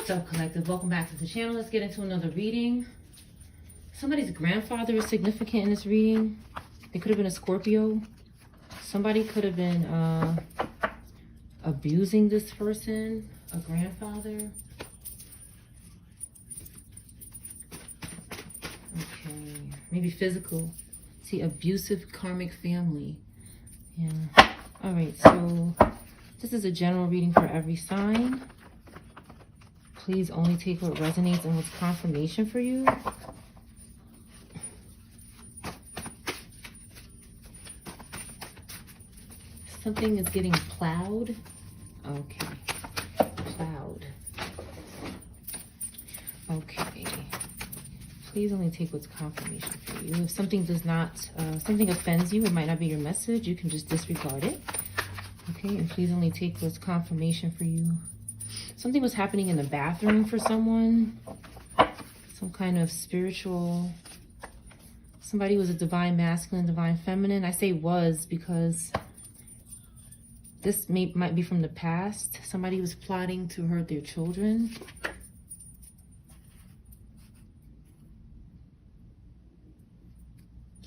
What's up, collective? Welcome back to the channel. Let's get into another reading. Somebody's grandfather is significant in this reading. It could have been a Scorpio. Somebody could have been abusing this person, a grandfather. Okay, maybe physical. See, abusive karmic family. Yeah. All right, so this is a general reading for every sign. Please only take what resonates and what's confirmation for you. Something is getting plowed. Okay. Plowed. Okay. Please only take what's confirmation for you. If something does not, something offends you, it might not be your message. You can just disregard it. Okay, and please only take what's confirmation for you. Something was happening in the bathroom for someone. Some kind of spiritual... Somebody was a divine masculine, divine feminine. I say was because this might be from the past. Somebody was plotting to hurt their children.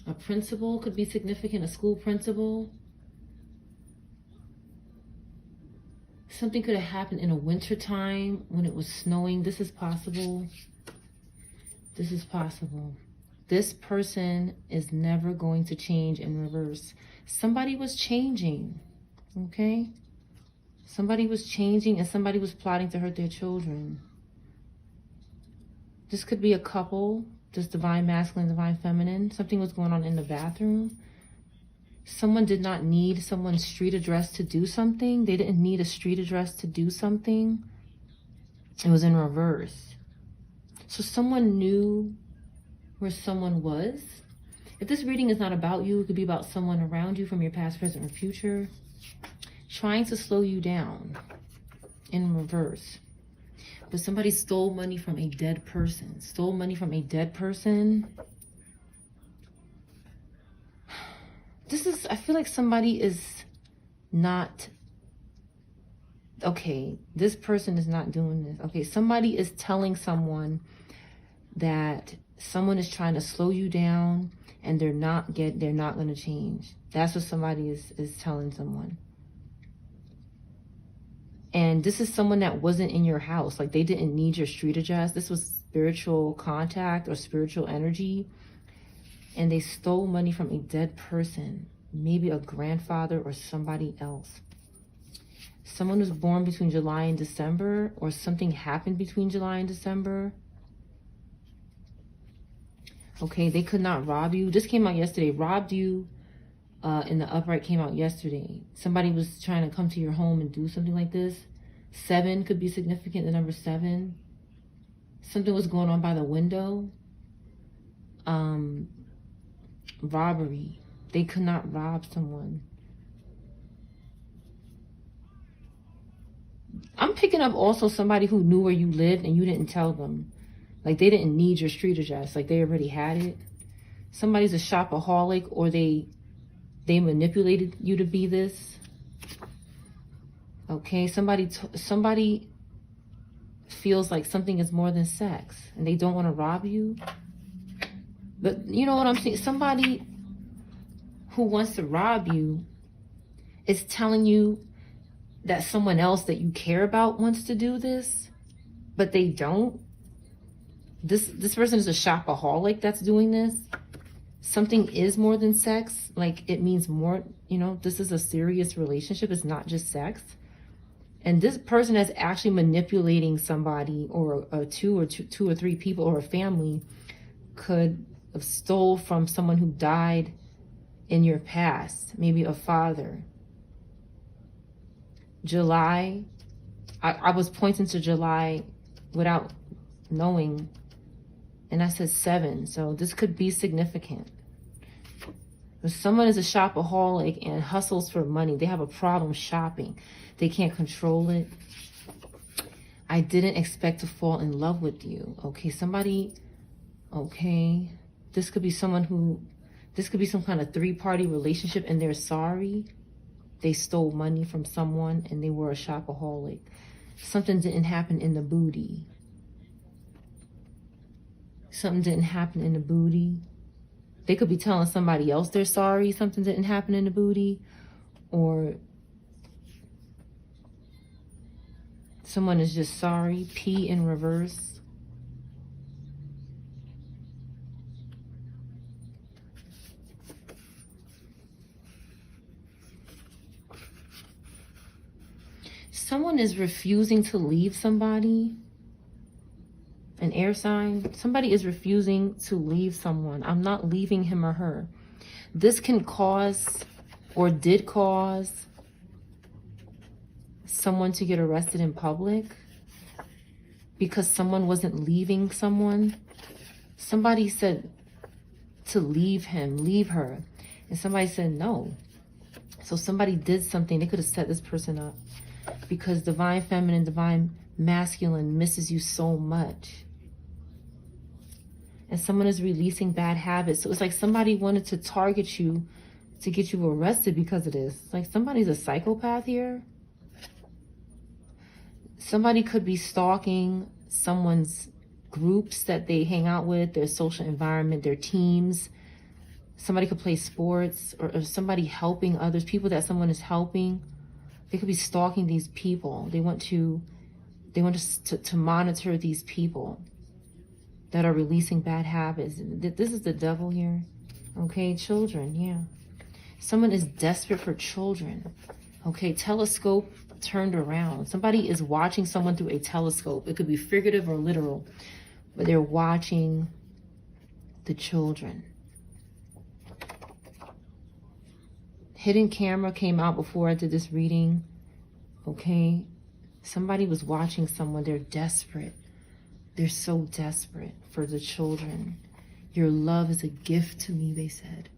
A principal could be significant, a school principal. Something could have happened in a winter time when it was snowing. This is possible. This is possible. This person is never going to change in reverse. Somebody was changing, okay? Somebody was changing and somebody was plotting to hurt their children. This could be a couple, this divine masculine, divine feminine. Something was going on in the bathroom. Someone did not need someone's street address to do something. They didn't need a street address to do something. It was in reverse. So someone knew where someone was. If this reading is not about you, it could be about someone around you from your past, present, or future, trying to slow you down in reverse. But somebody stole money from a dead person. Stole money from a dead person. This is, I feel like somebody is not, okay, this person is not doing this. Okay, somebody is telling someone that someone is trying to slow you down and they're not going to change. That's what somebody is telling someone. And this is someone that wasn't in your house. Like, they didn't need your street address. This was spiritual contact or spiritual energy. And they stole money from a dead person, maybe a grandfather or somebody else. Someone was born between July and December, or something happened between July and December. Okay, they could not rob you. This came out yesterday. Robbed you in the upright came out yesterday. Somebody was trying to come to your home and do something like this. 7 could be significant, the number 7. Something was going on by the window. Robbery. They could not rob someone. I'm picking up also somebody who knew where you lived and you didn't tell them. Like, they didn't need your street address. Like, they already had it. Somebody's a shopaholic, or they manipulated you to be this. Okay, somebody feels like something is more than sex and they don't want to rob you. But you know what I'm saying? Somebody who wants to rob you is telling you that someone else that you care about wants to do this, but they don't. This person is a shopaholic that's doing this. Something is more than sex. Like, it means more, you know, this is a serious relationship. It's not just sex. And this person is actually manipulating somebody, or two or three people, or a family could have stole from someone who died in your past, maybe a father. July, I was pointing to July without knowing, and I said 7, so this could be significant. If someone is a shopaholic and hustles for money, they have a problem shopping. They can't control it. I didn't expect to fall in love with you. Okay, somebody, okay. This could be someone who, this could be some kind of 3-party relationship and they're sorry. They stole money from someone and they were a shopaholic. Something didn't happen in the booty. Something didn't happen in the booty. They could be telling somebody else they're sorry something didn't happen in the booty. Or someone is just sorry. P in reverse. Someone is refusing to leave somebody. An air sign. Somebody is refusing to leave someone. I'm not leaving him or her. This can cause or did cause someone to get arrested in public because someone wasn't leaving someone. Somebody said to leave him, leave her. And somebody said no. So somebody did something. They could have set this person up because divine feminine, divine masculine misses you so much. And someone is releasing bad habits. So it's like somebody wanted to target you to get you arrested because of this. Like somebody's a psychopath here. Somebody could be stalking someone's groups that they hang out with, their social environment, their teams. Somebody could play sports, or somebody helping others, people that someone is helping. They could be stalking these people. They want to monitor these people that are releasing bad habits. This is the devil here. Okay, children, yeah. Someone is desperate for children. Okay, telescope turned around. Somebody is watching someone through a telescope. It could be figurative or literal, but they're watching the children. Hidden camera came out before I did this reading. Okay, somebody was watching someone. They're desperate. They're so desperate for the children. Your love is a gift to me, they said.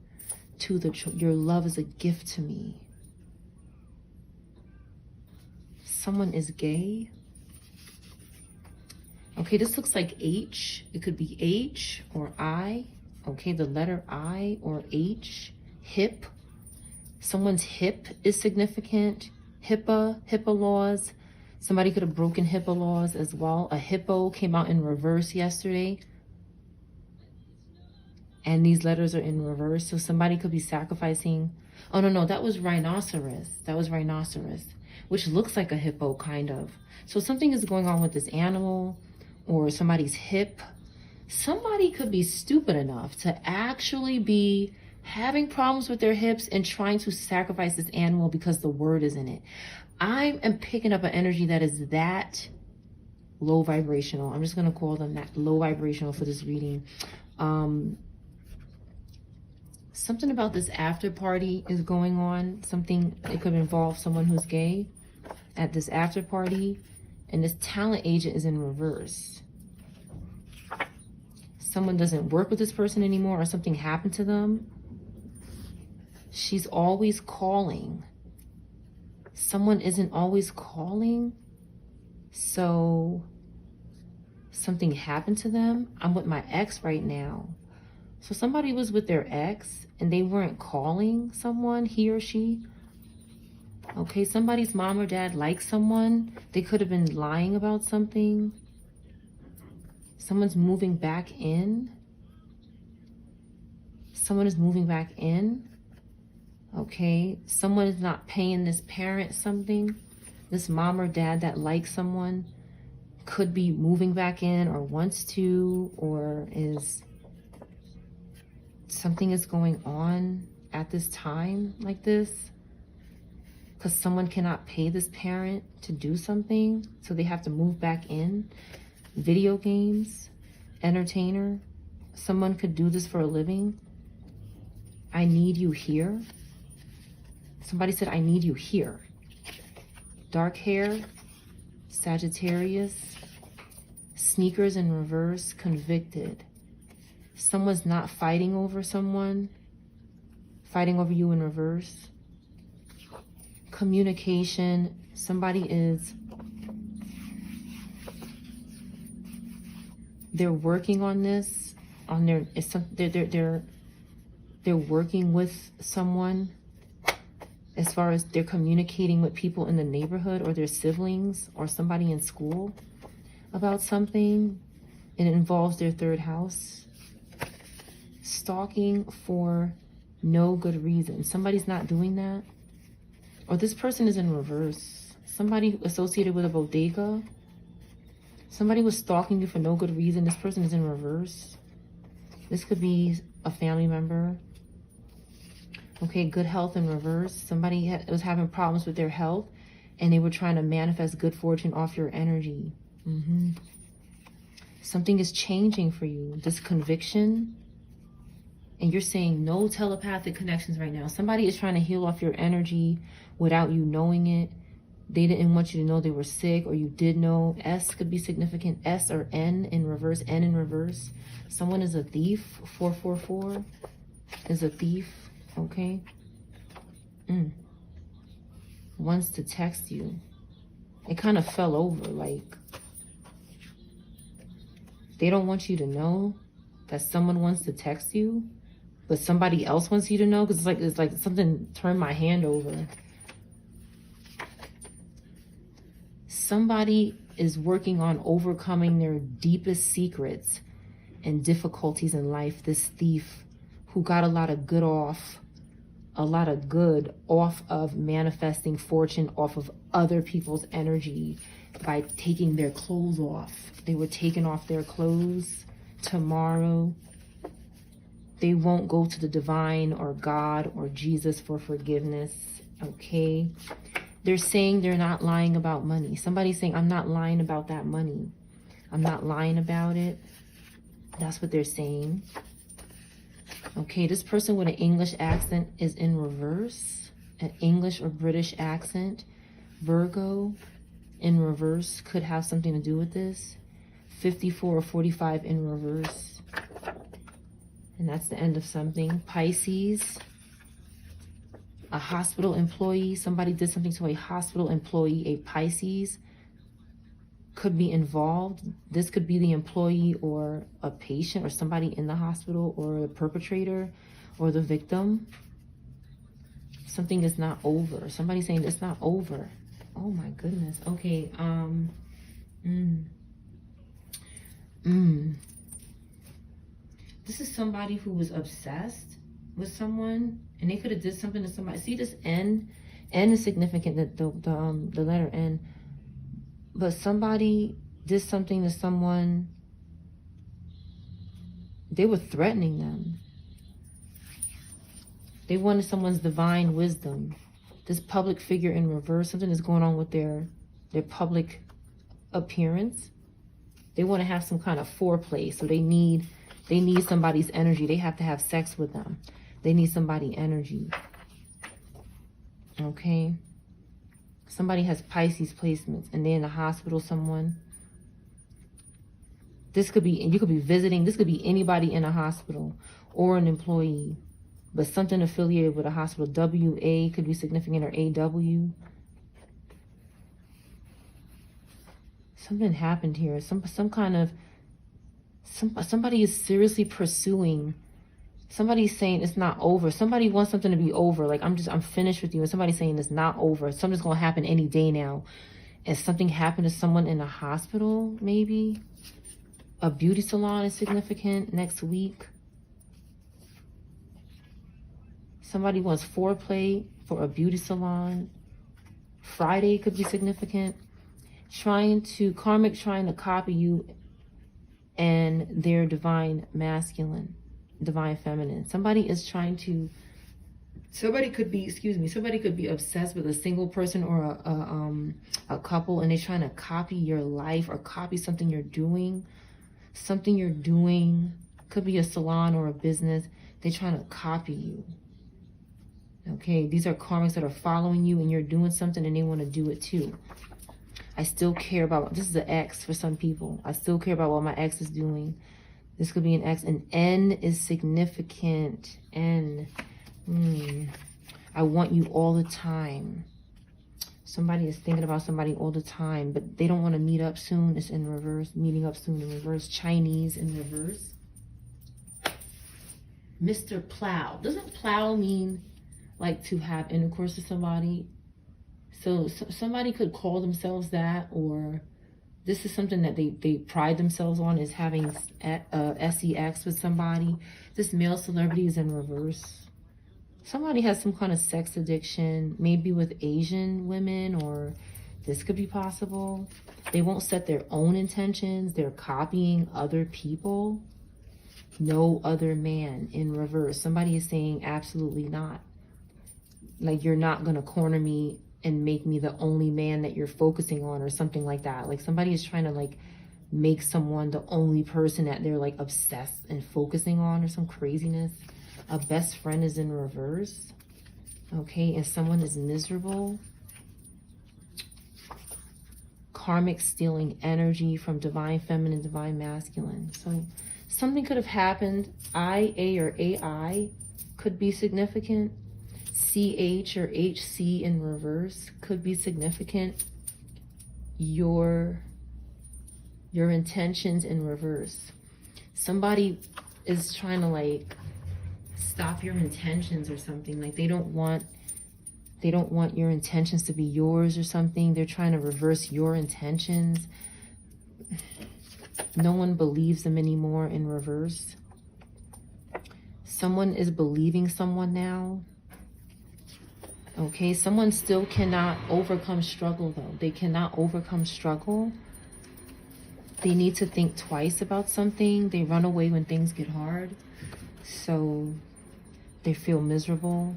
To the children, your love is a gift to me. Someone is gay. Okay, this looks like H. It could be H or I. Okay, the letter I or H. Hip. Someone's hip is significant. HIPAA laws. Somebody could have broken HIPAA laws as well. A hippo came out in reverse yesterday. And these letters are in reverse. So somebody could be sacrificing. Oh, no, that was rhinoceros. That was rhinoceros, which looks like a hippo, kind of. So something is going on with this animal or somebody's hip. Somebody could be stupid enough to actually be having problems with their hips and trying to sacrifice this animal because the word is in it. I am picking up an energy that is that low vibrational. I'm just going to call them that low vibrational for this reading. Something about this after party is going on. Something, it could involve someone who's gay at this after party. And this talent agent is in reverse. Someone doesn't work with this person anymore or something happened to them. She's always calling. Someone isn't always calling. So something happened to them. I'm with my ex right now. So somebody was with their ex and they weren't calling someone, he or she. Okay, somebody's mom or dad likes someone. They could have been lying about something. Someone's moving back in. Someone is moving back in. Okay, someone is not paying this parent something. This mom or dad that likes someone could be moving back in or wants to, or is something is going on at this time like this because someone cannot pay this parent to do something, so they have to move back in. Video games, entertainer. Someone could do this for a living. I need you here. Somebody said, I need you here. Dark hair, Sagittarius, sneakers in reverse, convicted. Someone's not fighting over someone, fighting over you in reverse. Communication, somebody is, they're working on this, on their, they're working with someone. as far as they're communicating with people in the neighborhood or their siblings or somebody in school about something, and it involves their third house. Stalking for no good reason. Somebody's not doing that. Or this person is in reverse. Somebody associated with a bodega. Somebody was stalking you for no good reason. This person is in reverse. This could be a family member. Okay, good health in reverse. Somebody was having problems with their health and they were trying to manifest good fortune off your energy. Something is changing for you. This conviction. And you're saying no telepathic connections right now. Somebody is trying to heal off your energy without you knowing it. They didn't want you to know they were sick, or you did know. S could be significant. S or N in reverse. N in reverse. Someone is a thief. 444 is a thief. Okay. Wants to text you. It kind of fell over. Like, they don't want you to know that someone wants to text you, but somebody else wants you to know, because it's like something turned my hand over. Somebody is working on overcoming their deepest secrets and difficulties in life. This thief who got a lot of good off of manifesting fortune off of other people's energy by taking their clothes off. They were taking off their clothes. Tomorrow, they won't go to the divine or God or Jesus for forgiveness. Okay. They're saying they're not lying about money. Somebody's saying, I'm not lying about that money. I'm not lying about it. That's what they're saying. Okay, this person with an English accent is in reverse. An English or British accent. Virgo in reverse could have something to do with this. 54 or 45 in reverse. And that's the end of something. Pisces. A hospital employee. Somebody did something to a hospital employee. A Pisces could be involved. This could be the employee or a patient or somebody in the hospital, or the perpetrator or the victim. Something is not over. Somebody's saying it's not over. Oh my goodness. Okay. This is somebody who was obsessed with someone, and they could have did something to somebody. See this N? N is significant, the letter N. But somebody did something to someone. They were threatening them. They wanted someone's divine wisdom. This public figure in reverse, something is going on with their public appearance. They want to have some kind of foreplay, so they need somebody's energy. They have to have sex with them. They need somebody's energy. Okay. Somebody has Pisces placements, and they're in the hospital, someone. This could be, you could be visiting. This could be anybody in a hospital or an employee, but something affiliated with a hospital. WA could be significant, or AW. Something happened here. Somebody is seriously pursuing. Somebody's saying it's not over. Somebody wants something to be over. Like, I'm finished with you. And somebody's saying it's not over. Something's going to happen any day now. And something happened to someone in a hospital, maybe. A beauty salon is significant next week. Somebody wants foreplay for a beauty salon. Friday could be significant. Karmic trying to copy you and their divine masculine, divine feminine. Somebody could be obsessed with a single person or a couple, and they're trying to copy your life or copy something you're doing. Something you're doing could be a salon or a business. They're trying to copy you. Okay, these are karmics that are following you, and you're doing something and they want to do it too. I still care about, this is an X for some people. I still care about what my ex is doing. This could be an X. And N is significant. N. I want you all the time. Somebody is thinking about somebody all the time, but they don't want to meet up soon. It's in reverse. Meeting up soon in reverse. Chinese in reverse. Mr. Plow. Doesn't plow mean like to have intercourse with somebody. So somebody could call themselves that, or this is something that they pride themselves on, is having sex with somebody. This male celebrity is in reverse. Somebody has some kind of sex addiction, maybe with Asian women, or this could be possible. They won't set their own intentions. They're copying other people. No other man, in reverse. Somebody is saying absolutely not. Like, you're not going to corner me and make me the only man that you're focusing on, or something like that. Like, somebody is trying to like make someone the only person that they're like obsessed and focusing on, or some craziness. A best friend is in reverse. Okay, and someone is miserable. Karmic stealing energy from divine feminine, divine masculine. So something could have happened. IA or AI could be significant. CH or HC in reverse could be significant. Your intentions in reverse. Somebody is trying to like stop your intentions or something. Like, they don't want your intentions to be yours or something. They're trying to reverse your intentions. No one believes them anymore in reverse. Someone is believing someone now. Okay, someone still cannot overcome struggle though. They cannot overcome struggle. They need to think twice about something. They run away when things get hard. So they feel miserable.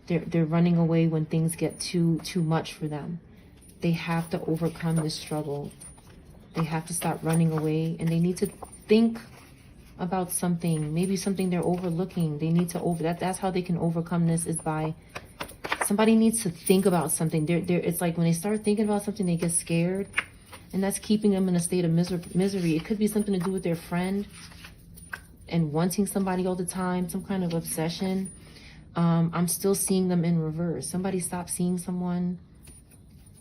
They're running away when things get too much for them. They have to overcome this struggle. They have to stop running away, and they need to think about something, maybe something they're overlooking. They need to that's how they can overcome this, is by somebody needs to think about something. It's like when they start thinking about something, they get scared, and that's keeping them in a state of misery. It could be something to do with their friend and wanting somebody all the time, some kind of obsession. I'm still seeing them in reverse. Somebody stopped seeing someone,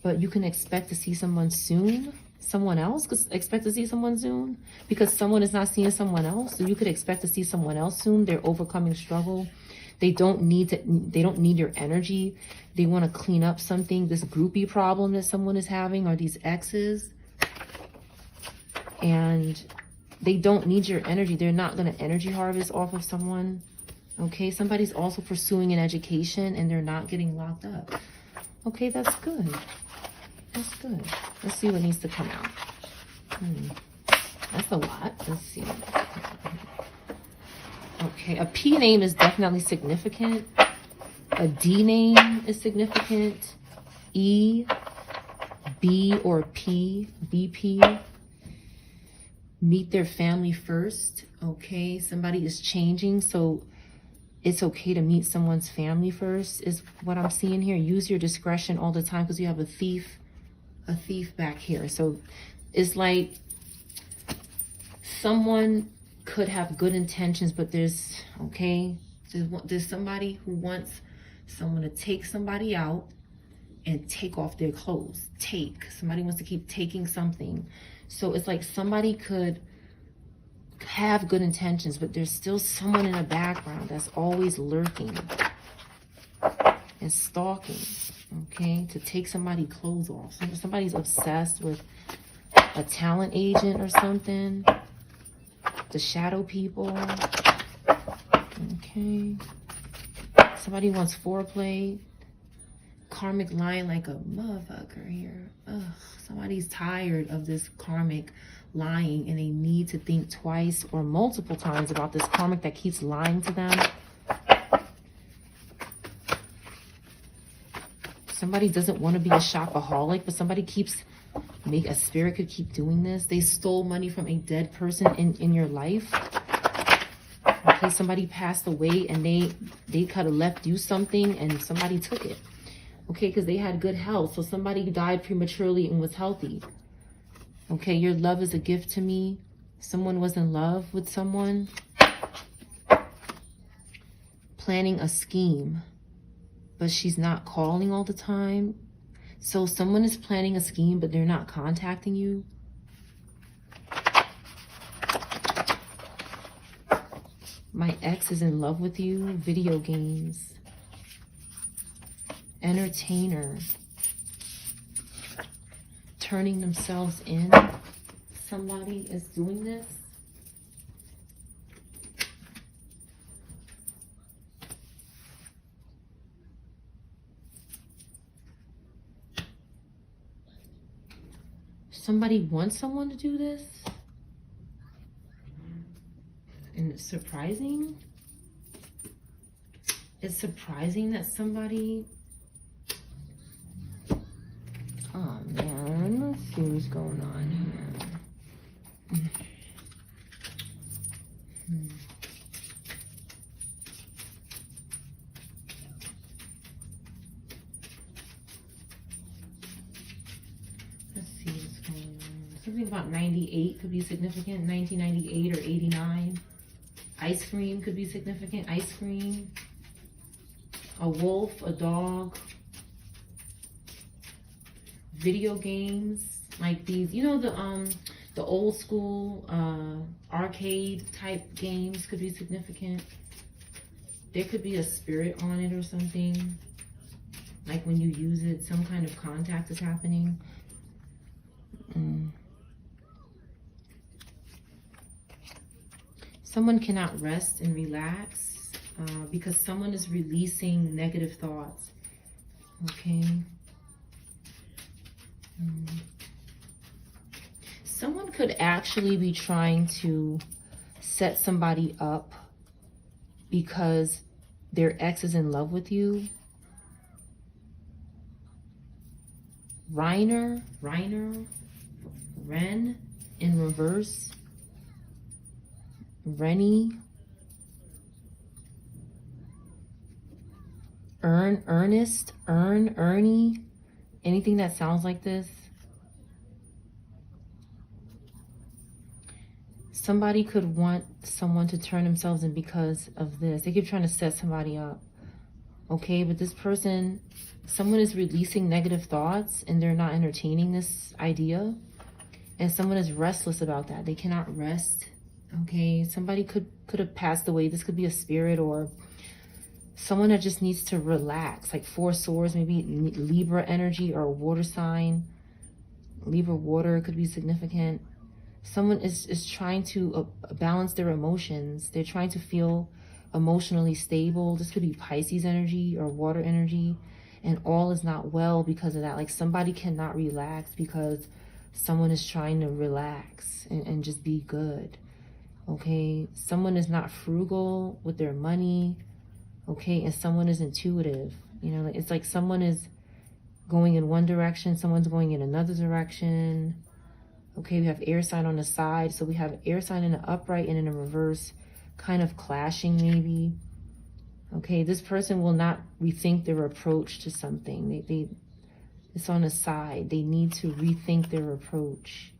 but you can expect to see someone soon. Someone else could expect to see someone soon, because someone is not seeing someone else. So you could expect to see someone else soon. They're overcoming struggle. They don't need your energy. They want to clean up something, this groupie problem that someone is having, or these exes. And they don't need your energy. They're not going to energy harvest off of someone. Okay, somebody's also pursuing an education and they're not getting locked up. Okay, that's good. That's good. Let's see what needs to come out. That's a lot. Let's see. Okay, a P name is definitely significant. A D name is significant. E, B, or P, BP. Meet their family first. Okay, somebody is changing, so it's okay to meet someone's family first, is what I'm seeing here. Use your discretion all the time, because you have a thief back here. So it's like someone could have good intentions, but there's somebody who wants someone to take somebody out and take off their clothes. Somebody wants to keep taking something. So it's like somebody could have good intentions, but there's still someone in the background that's always lurking and stalking, okay, to take somebody's clothes off. Somebody's obsessed with a talent agent or something. The shadow people. Okay. Somebody wants foreplay. Karmic lying like a motherfucker here. Ugh. Somebody's tired of this karmic lying, and they need to think twice or multiple times about this karmic that keeps lying to them. Somebody doesn't want to be a shopaholic, but somebody a spirit could keep doing this. They stole money from a dead person in your life. Okay, somebody passed away and they could have left you something and somebody took it. Okay, because they had good health. So somebody died prematurely and was healthy. Okay, your love is a gift to me. Someone was in love with someone. Planning a scheme, but she's not calling all the time. So someone is planning a scheme, but they're not contacting you. My ex is in love with you. Video games. entertainer, turning themselves in. Somebody is doing this. Somebody wants someone to do this. And it's surprising. It's surprising that somebody... Oh man, let's see what's going on here. Let's see what's going on. Something about 98 could be significant. 1998 or 89. Ice cream could be significant. Ice cream. A wolf, a dog. Video games like these, you know, the old school arcade type games could be significant. There could be a spirit on it or something. Like when you use it, some kind of contact is happening. Someone cannot rest and relax because someone is releasing negative thoughts. Okay. Someone could actually be trying to set somebody up because their ex is in love with you. Ren in reverse. Rennie. Ernest, Ernie. Anything that sounds like this. Somebody could want someone to turn themselves in because of this. They keep trying to set somebody up. Okay, but this person, someone is releasing negative thoughts and they're not entertaining this idea. And someone is restless about that. They cannot rest. Okay, somebody could have passed away. This could be a spirit or someone that just needs to relax, like Four Swords, maybe Libra energy or a water sign. Libra water could be significant. Someone is trying to balance their emotions. They're trying to feel emotionally stable. This could be Pisces energy or water energy. And all is not well because of that. Like somebody cannot relax because someone is trying to relax and just be good. Okay, someone is not frugal with their money. Okay, and someone is intuitive. You know, it's like someone is going in one direction, someone's going in another direction. Okay, we have air sign on the side. So we have air sign in the upright and in the reverse, kind of clashing maybe. Okay, this person will not rethink their approach to something. It's on the side. They need to rethink their approach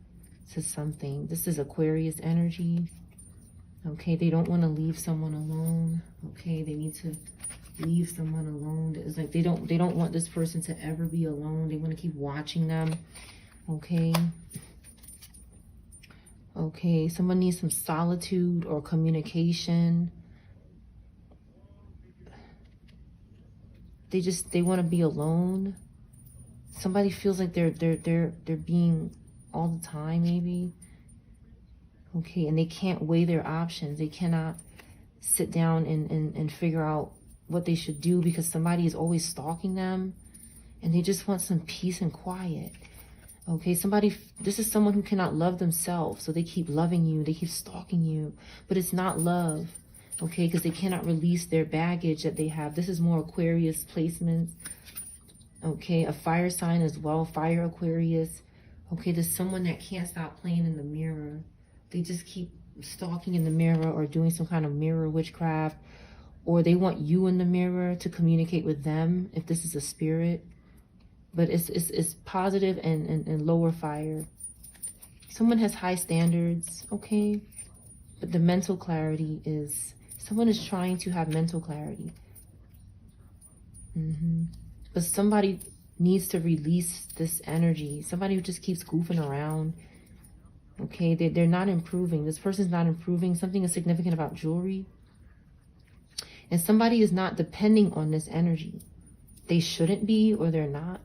to something. This is Aquarius energy. Okay, they don't want to leave someone alone. Okay, they need to leave someone alone. It's like they don't want this person to ever be alone. They want to keep watching them. Okay. Okay, someone needs some solitude or communication. They want to be alone. Somebody feels like they're being all the time maybe. Okay, and they can't weigh their options. They cannot sit down and figure out what they should do because somebody is always stalking them and they just want some peace and quiet. Okay, this is someone who cannot love themselves, so they keep loving you, they keep stalking you, but it's not love, okay, because they cannot release their baggage that they have. This is more Aquarius placements, okay, a fire sign as well, fire Aquarius. Okay, there's someone that can't stop playing in the mirror. They just keep stalking in the mirror or doing some kind of mirror witchcraft, or they want you in the mirror to communicate with them if this is a spirit. But it's positive and lower fire. Someone has high standards, okay? But the mental clarity is, someone is trying to have mental clarity. But somebody needs to release this energy. Somebody who just keeps goofing around. Okay, they're not improving. This person's not improving. Something is significant about jewelry. And somebody is not depending on this energy. they shouldn't be or they're not.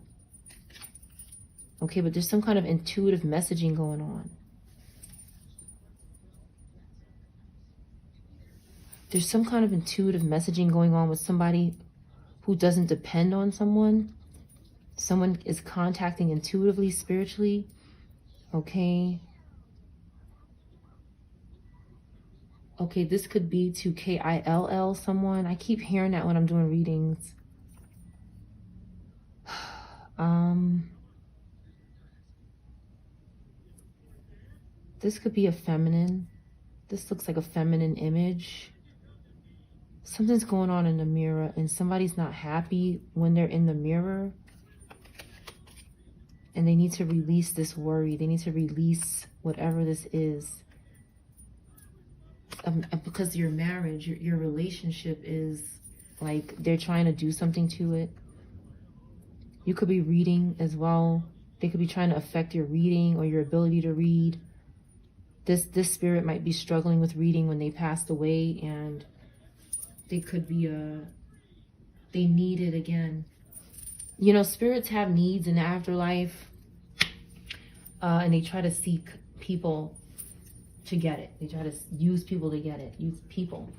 Okay, but there's some kind of intuitive messaging going on. There's some kind of intuitive messaging going on with somebody who doesn't depend on someone. Someone is contacting intuitively, spiritually. Okay. Okay, this could be to K-I-L-L someone. I keep hearing that when I'm doing readings. This could be a feminine. This looks like a feminine image. Something's going on in the mirror and somebody's not happy when they're in the mirror. And they need to release this worry. They need to release whatever this is. Because your marriage, your relationship is like they're trying to do something to it. You could be reading as well. They could be trying to affect your reading or your ability to read. This spirit might be struggling with reading when they passed away, and they could be they need it again. You know, spirits have needs in the afterlife, and they try to seek people to get it. They try to use people to get it. Use people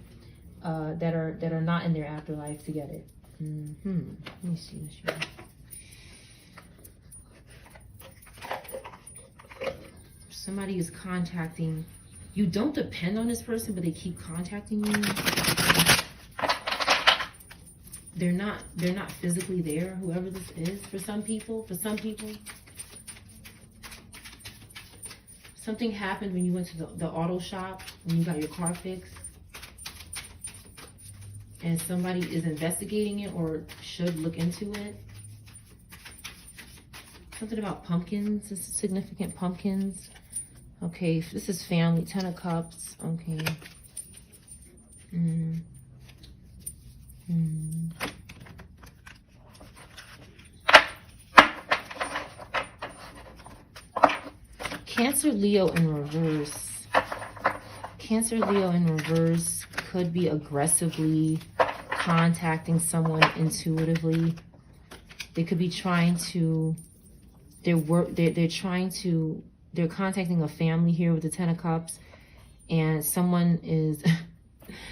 that are not in their afterlife to get it. Let me see this here. Somebody is contacting you. Don't depend on this person, but they keep contacting you. They're not physically there, whoever this is. For some people, something happened when you went to the auto shop, when you got your car fixed, and somebody is investigating it or should look into it. Something about pumpkins. This is significant, pumpkins. Okay, this is family, 10 of Cups. Okay. Cancer, Leo in reverse. Cancer, Leo in reverse could be aggressively contacting someone intuitively. They could be trying to, they're contacting a family here with the 10 of Cups, and someone is,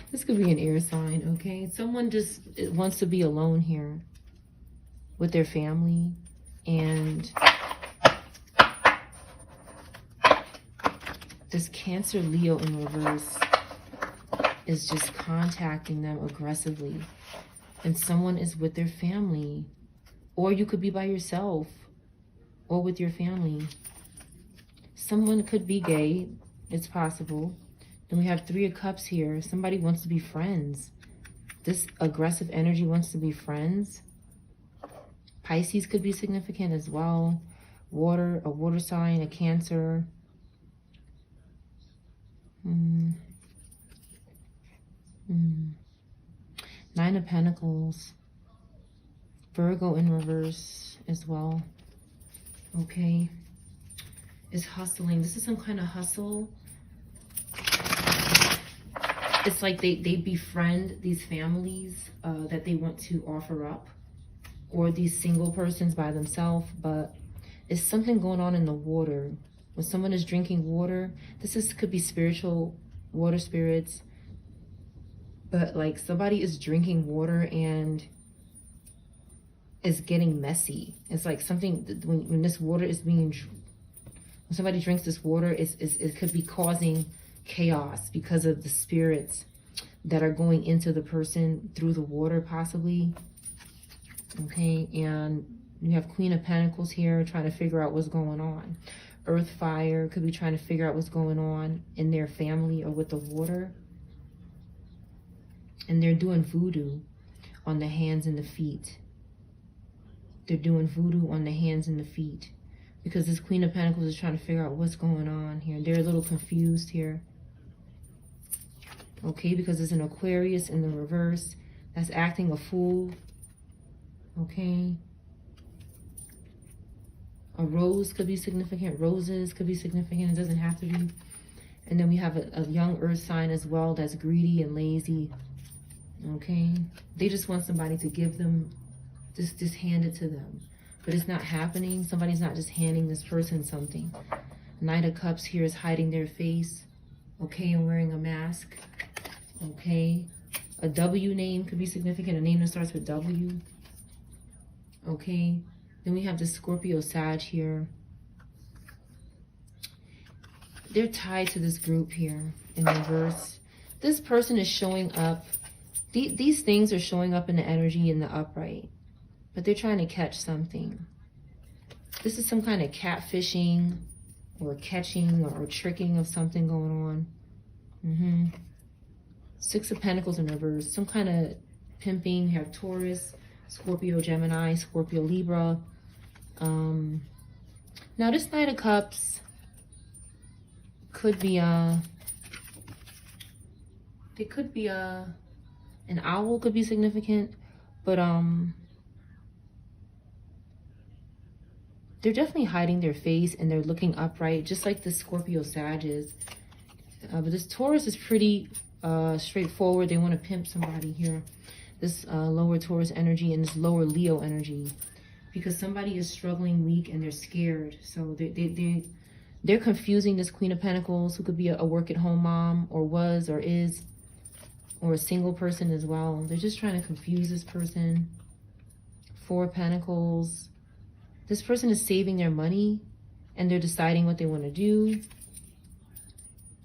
this could be an air sign, okay? Someone just wants to be alone here with their family, and this Cancer, Leo in reverse is just contacting them aggressively, and someone is with their family, or you could be by yourself or with your family. Someone could be gay. It's possible. Then we have 3 of Cups here. Somebody wants to be friends. This aggressive energy wants to be friends. Pisces could be significant as well. Water, a water sign, a Cancer. 9 of Pentacles. Virgo in reverse as well. Okay. Is hustling. This is some kind of hustle. It's like they befriend these families that they want to offer up, or these single persons by themselves, but it's something going on in the water. When someone is drinking water, could be spiritual water spirits, but like somebody is drinking water and is getting messy. It's like something, when this water is being, when somebody drinks this water, it could be causing chaos because of the spirits that are going into the person through the water, possibly. Okay, and you have Queen of Pentacles here trying to figure out what's going on. Earth, fire, could be trying to figure out what's going on in their family or with the water. And they're doing voodoo on the hands and the feet. They're doing voodoo on the hands and the feet, because this Queen of Pentacles is trying to figure out what's going on here. They're a little confused here. Okay, because there's an Aquarius in the reverse that's acting a fool. Okay. A rose could be significant. Roses could be significant. It doesn't have to be. And then we have a young earth sign as well that's greedy and lazy. Okay. They just want somebody to give them Just hand it to them. But it's not happening. Somebody's not just handing this person something. Knight of Cups here is hiding their face. Okay, and wearing a mask. Okay. A W name could be significant. A name that starts with W. Okay. Then we have the Scorpio Sag here. They're tied to this group here in reverse. This person is showing up. These things are showing up in the energy in the upright. But they're trying to catch something. This is some kind of catfishing or catching or tricking of something going on. Six of Pentacles in reverse. Some kind of pimping. You have Taurus, Scorpio, Gemini, Scorpio, Libra. Now this Knight of Cups could be an owl could be significant, but they're definitely hiding their face and they're looking upright, just like the Scorpio Sag is. But this Taurus is pretty straightforward. They want to pimp somebody here. This lower Taurus energy and this lower Leo energy, because somebody is struggling, weak, and they're scared. So they're confusing this Queen of Pentacles, who could be a work-at-home mom, or was, or is, or a single person as well. They're just trying to confuse this person. Four of Pentacles. This person is saving their money and they're deciding what they want to do.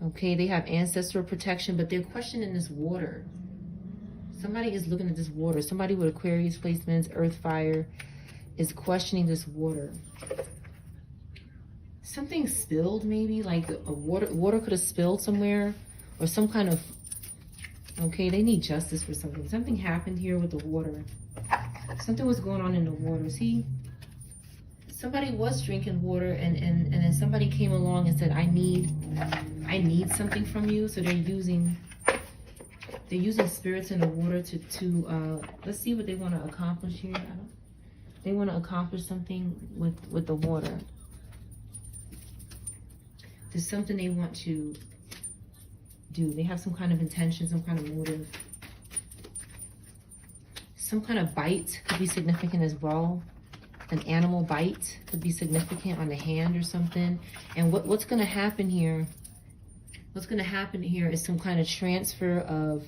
Okay, they have ancestral protection, but they're questioning this water. Somebody is looking at this water. Somebody with Aquarius placements, earth, fire, is questioning this water. Something spilled, maybe, like a water could have spilled somewhere, or some kind of, okay, they need justice for something. Something happened here with the water. Something was going on in the water. See, somebody was drinking water, and then somebody came along and said, I need something from you. So they're using spirits in the water to let's see what they want to accomplish here. They want to accomplish something with the water. There's something they want to do. They have some kind of intention, some kind of motive. Some kind of bite could be significant as well. An animal bite could be significant on the hand or something. And what's going to happen here? What's going to happen here is some kind of transfer of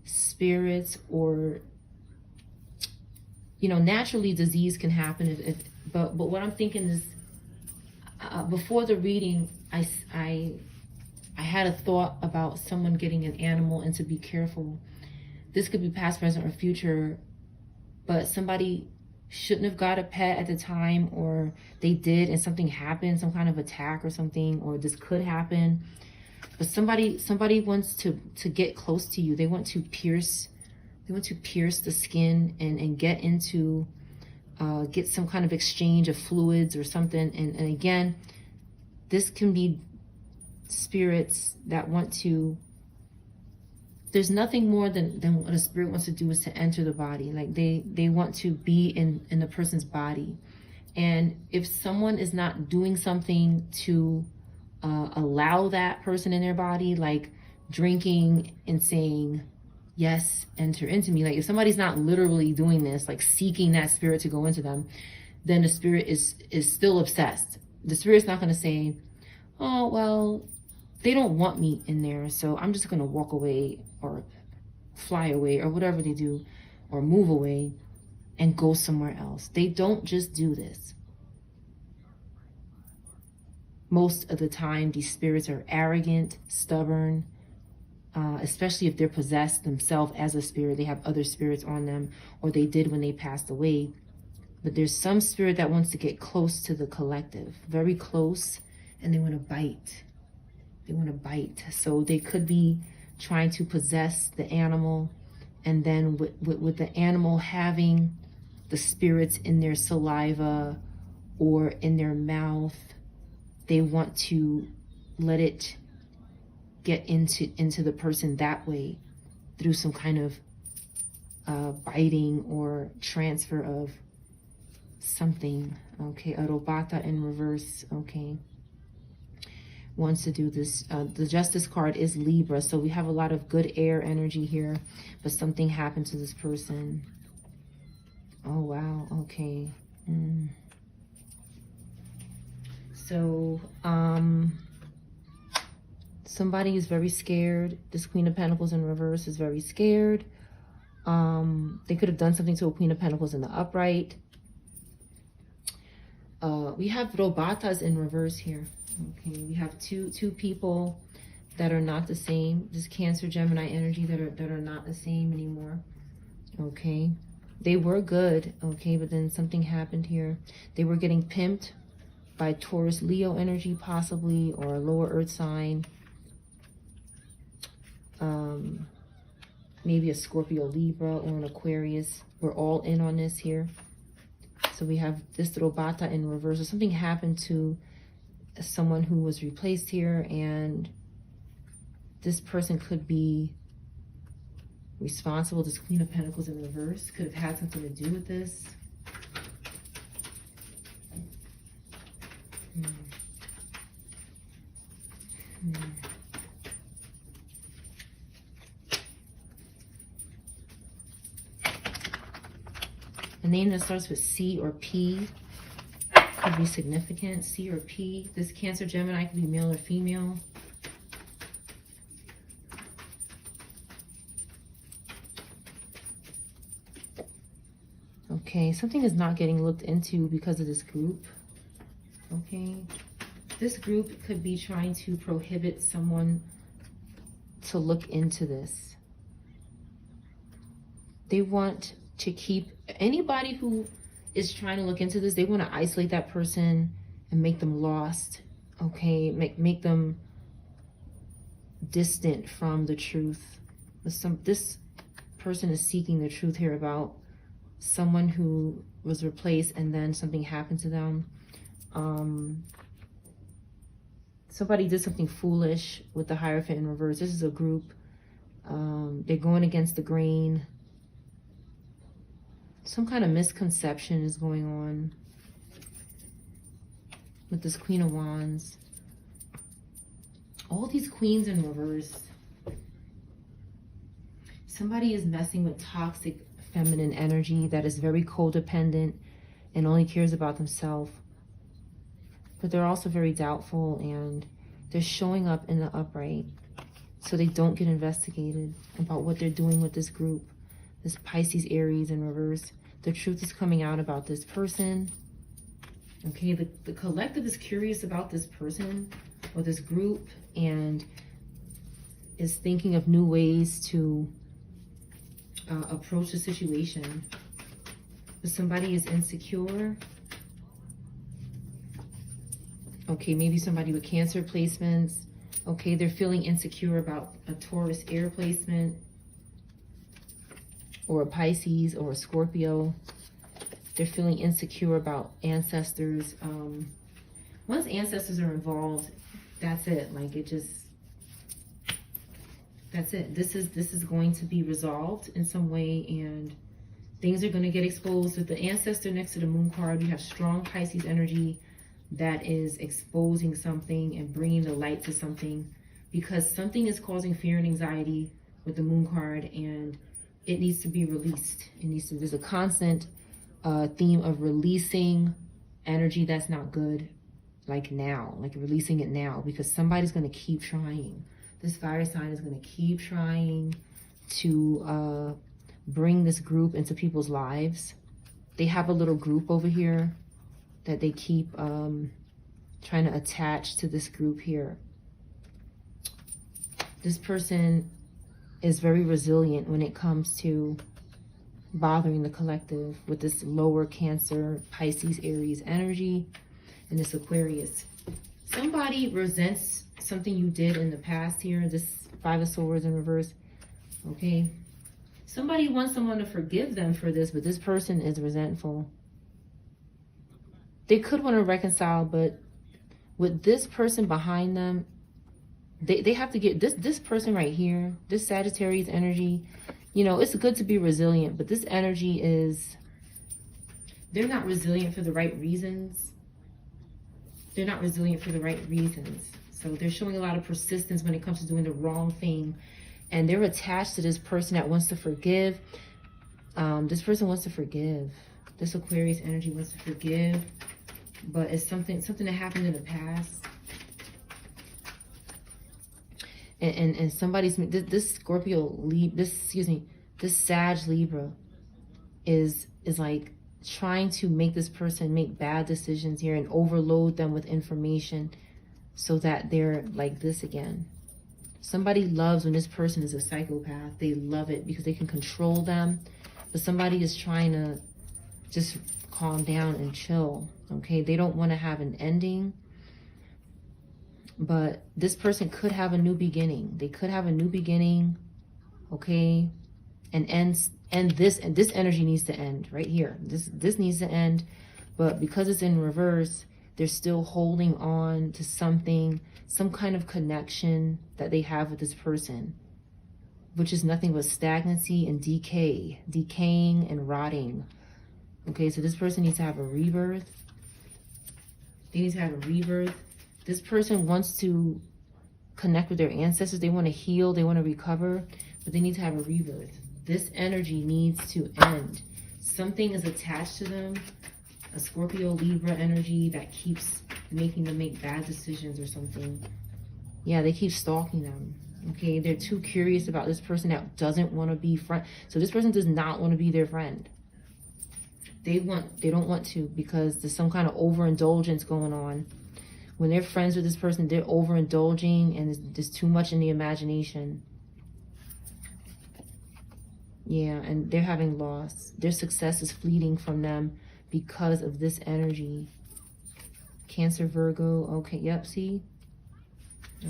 spirits, or, you know, naturally disease can happen. But what I'm thinking is, before the reading, I had a thought about someone getting an animal, and to be careful. This could be past, present, or future, but somebody shouldn't have got a pet at the time, or they did and something happened, some kind of attack or something, or this could happen. But somebody wants to get close to you. They want to pierce the skin and get into get some kind of exchange of fluids or something. And again, this can be spirits that want to, there's nothing more than what a spirit wants to do is to enter the body. Like they want to be in the person's body. And if someone is not doing something to allow that person in their body, like drinking and saying, yes, enter into me. Like if somebody's not literally doing this, like seeking that spirit to go into them, then the spirit is still obsessed. The spirit's not going to say, oh, well, they don't want me in there, so I'm just going to walk away or fly away or whatever they do, or move away and go somewhere else. They don't just do this. Most of the time, these spirits are arrogant, stubborn, especially if they're possessed themselves as a spirit. They have other spirits on them, or they did when they passed away. But there's some spirit that wants to get close to the collective, very close, and they want to bite. They want to bite. So they could be trying to possess the animal, and then with the animal having the spirits in their saliva or in their mouth, they want to let it get into the person that way, through some kind of biting or transfer of something. Okay, Arobata in reverse. Okay, wants to do this. The Justice card is Libra, so we have a lot of good air energy here, but something happened to this person. Oh, wow. Okay. So, somebody is very scared. This Queen of Pentacles in reverse is very scared. They could have done something to a Queen of Pentacles in the upright. We have Robatas in reverse here. Okay, we have two people that are not the same. This Cancer, Gemini energy that are not the same anymore. Okay, they were good. Okay, but then something happened here. They were getting pimped by Taurus, Leo energy, possibly, or a lower earth sign. Maybe a Scorpio, Libra, or an Aquarius. We're all in on this here. So we have this Robata in reverse. So something happened to someone who was replaced here, and this person could be responsible. This Queen of Pentacles in reverse could have had something to do with this. A name that starts with C or P could be significant. C or P. This Cancer, Gemini could be male or female. Okay, something is not getting looked into because of this group. Okay, this group could be trying to prohibit someone to look into this. They want to keep anybody who is trying to look into this, they want to isolate that person and make them lost. Okay, make them distant from the truth. This person is seeking the truth here about someone who was replaced and then something happened to them. Somebody did something foolish with the Hierophant in reverse. This is a group. They're going against the grain. Some kind of misconception is going on with this Queen of Wands. All these queens in reverse. Somebody is messing with toxic feminine energy that is very codependent and only cares about themselves. But they're also very doubtful, and they're showing up in the upright so they don't get investigated about what they're doing with this group. This Pisces, Aries in reverse. The truth is coming out about this person. Okay, the collective is curious about this person or this group and is thinking of new ways to approach the situation. But somebody is insecure. Okay, maybe somebody with Cancer placements. Okay, they're feeling insecure about a Taurus air placement, or a Pisces or a Scorpio. They're feeling insecure about ancestors. Once ancestors are involved, that's it. Like that's it. This is going to be resolved in some way, and things are going to get exposed. With the ancestor next to the moon card, we have strong Pisces energy that is exposing something and bringing the light to something, because something is causing fear and anxiety with the moon card, and it needs to be released. There's a constant theme of releasing energy that's not good, like now, like releasing it now, because somebody's going to keep trying. This fire sign is going to keep trying to bring this group into people's lives. They have a little group over here that they keep trying to attach to this group here. This person is very resilient when it comes to bothering the collective with this lower Cancer, Pisces, Aries energy, and this Aquarius. Somebody resents something you did in the past here, this Five of Swords in reverse, okay? Somebody wants someone to forgive them for this, but this person is resentful. They could want to reconcile, but with this person behind them, they have to get this person right here, this Sagittarius energy. You know, it's good to be resilient, but this energy is, they're not resilient for the right reasons. They're not resilient for the right reasons. So they're showing a lot of persistence when it comes to doing the wrong thing. And they're attached to this person that wants to forgive. This person wants to forgive. This Aquarius energy wants to forgive, but it's something that happened in the past. And somebody's, this Scorpio, this Sag Libra is like trying to make this person make bad decisions here and overload them with information so that they're like this again. Somebody loves when this person is a psychopath. They love it because they can control them. But somebody is trying to just calm down and chill, okay? They don't want to have an ending. But this person could have a new beginning. They could have a new beginning, okay? And this energy needs to end right here. This needs to end. But because it's in reverse, they're still holding on to something, some kind of connection that they have with this person, which is nothing but stagnancy and decay, decaying and rotting. Okay, so this person needs to have a rebirth. They need to have a rebirth. This person wants to connect with their ancestors. They want to heal. They want to recover, but they need to have a rebirth. This energy needs to end. Something is attached to them. A Scorpio Libra energy that keeps making them make bad decisions or something. Yeah, they keep stalking them. Okay, they're too curious about this person that doesn't want to be friend. So this person does not want to be their friend. They don't want to because there's some kind of overindulgence going on. When they're friends with this person, they're overindulging and there's too much in the imagination. Yeah, and they're having loss. Their success is fleeting from them because of this energy. Cancer, Virgo. Okay, yep, see?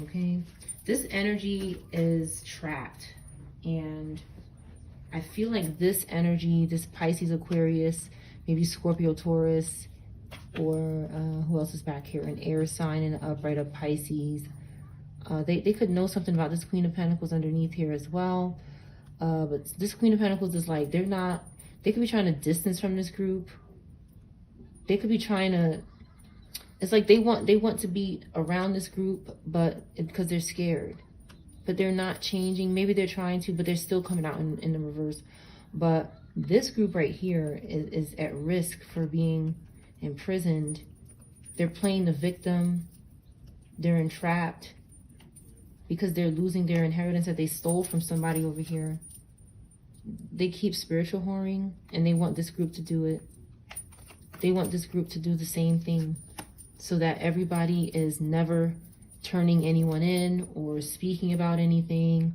Okay. This energy is trapped. And I feel like this energy, this Pisces, Aquarius, maybe Scorpio, Taurus, or who else is back here? An air sign and an upright of Pisces. They could know something about this Queen of Pentacles underneath here as well. But this Queen of Pentacles is like, they could be trying to distance from this group. They could be trying to, it's like they want to be around this group, but because they're scared. But they're not changing. Maybe they're trying to, but they're still coming out in the reverse. But this group right here is at risk for being imprisoned. They're playing the victim. They're entrapped because they're losing their inheritance that they stole from somebody over here. They keep spiritual whoring and they want this group to do it. They want this group to do the same thing so that everybody is never turning anyone in or speaking about anything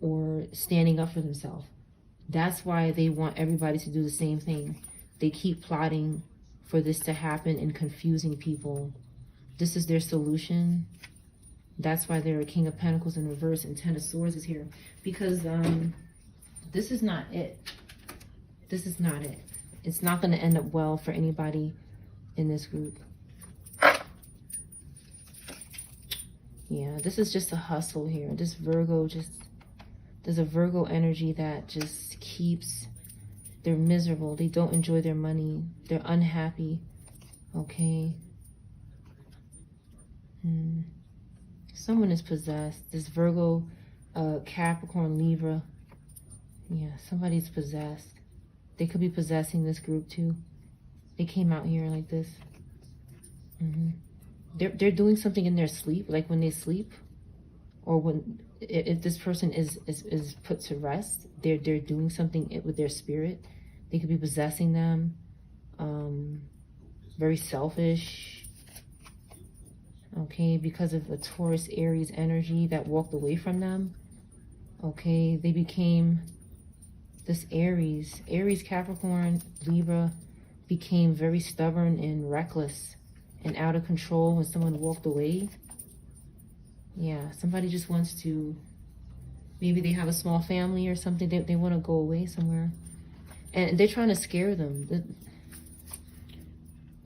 or standing up for themselves. That's why they want everybody to do the same thing. They keep plotting for this to happen and confusing people. This is their solution. That's why they're a King of Pentacles in reverse and Ten of Swords is here. Because this is not it. This is not it. It's not going to end up well for anybody in this group. Yeah, this is just a hustle here. This Virgo there's a Virgo energy that just keeps, they're miserable. They don't enjoy their money. They're unhappy. Okay. Someone is possessed. This Virgo, Capricorn, Libra. Yeah, somebody's possessed. They could be possessing this group too. They came out here like this. They're doing something in their sleep, like when they sleep, or when if this person is put to rest, they're doing something with their spirit. They could be possessing them. Very selfish. Okay, because of a Taurus, Aries energy that walked away from them. Okay, they became this Aries, Capricorn, Libra became very stubborn and reckless and out of control when someone walked away. Yeah, somebody just wants to, maybe they have a small family or something. They want to go away somewhere. And they're trying to scare them